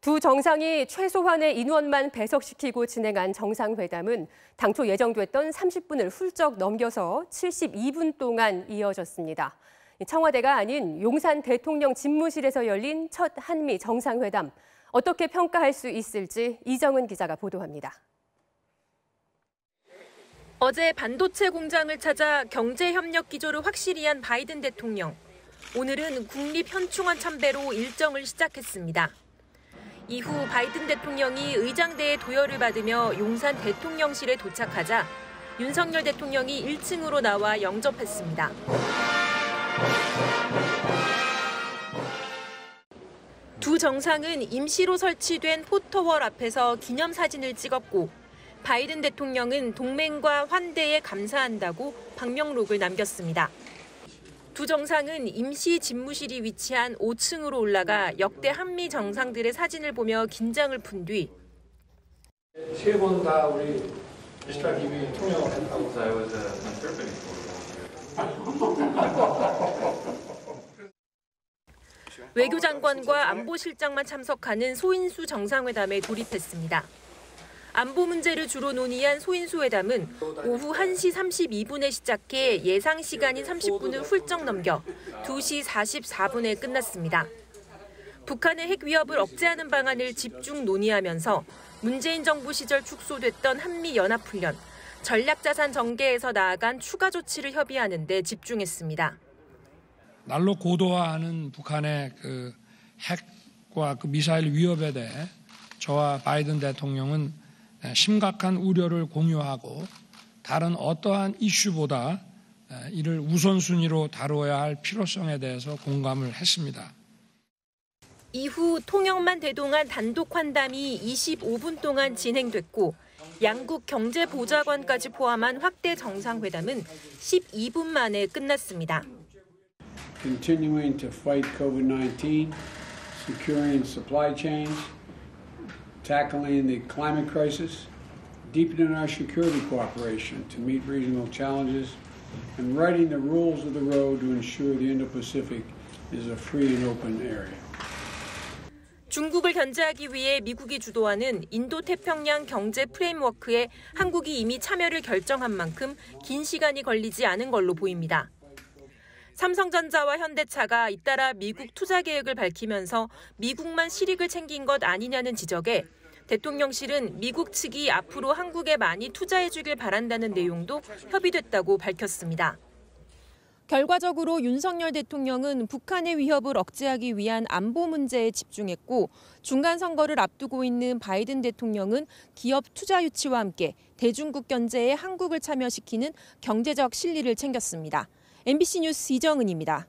두 정상이 최소한의 인원만 배석시키고 진행한 정상회담은 당초 예정됐던 30분을 훌쩍 넘겨서 72분 동안 이어졌습니다. 청와대가 아닌 용산 대통령 집무실에서 열린 첫 한미 정상회담. 어떻게 평가할 수 있을지 이정은 기자가 보도합니다. 어제 반도체 공장을 찾아 경제협력 기조를 확실히 한 바이든 대통령. 오늘은 국립현충원 참배로 일정을 시작했습니다. 이후 바이든 대통령이 의장대의 도열을 받으며 용산 대통령실에 도착하자 윤석열 대통령이 1층으로 나와 영접했습니다. 두 정상은 임시로 설치된 포터월 앞에서 기념사진을 찍었고 바이든 대통령은 동맹과 환대에 감사한다고 방명록을 남겼습니다. 두 정상은 임시 집무실이 위치한 5층으로 올라가 역대 한미 정상들의 사진을 보며 긴장을 푼 뒤 세 번 다 우리 미스터 김이 통역을 했다고. 외교장관과 안보실장만 참석하는 소인수 정상회담에 돌입했습니다. 안보 문제를 주로 논의한 소인수 회담은 오후 1시 32분에 시작해 예상 시간인 30분을 훌쩍 넘겨 2시 44분에 끝났습니다. 북한의 핵 위협을 억제하는 방안을 집중 논의하면서 문재인 정부 시절 축소됐던 한미연합훈련, 전략자산 전개에서 나아간 추가 조치를 협의하는 데 집중했습니다. 날로 고도화하는 북한의 핵과 미사일 위협에 대해 저와 바이든 대통령은 심각한 우려를 공유하고 다른 어떠한 이슈보다 이를 우선순위로 다뤄야 할 필요성에 대해서 공감을 했습니다. 이후 통역만 대동한 단독 환담이 25분 동안 진행됐고 양국 경제보좌관까지 포함한 확대 정상회담은 12분 만에 끝났습니다. Continuing to fight COVID-19, securing supply chains, tackling the climate crisis, deepening our security cooperation to meet regional challenges, and writing the rules of the road to ensure the Indo-Pacific is a free and open area. 중국을 견제하기 위해 미국이 주도하는 인도태평양 경제 프레임워크에 한국이 이미 참여를 결정한 만큼 긴 시간이 걸리지 않은 걸로 보입니다. 삼성전자와 현대차가 잇따라 미국 투자 계획을 밝히면서 미국만 실익을 챙긴 것 아니냐는 지적에 대통령실은 미국 측이 앞으로 한국에 많이 투자해주길 바란다는 내용도 협의됐다고 밝혔습니다. 결과적으로 윤석열 대통령은 북한의 위협을 억제하기 위한 안보 문제에 집중했고 중간 선거를 앞두고 있는 바이든 대통령은 기업 투자 유치와 함께 대중국 견제에 한국을 참여시키는 경제적 실리를 챙겼습니다. MBC 뉴스 이정은입니다.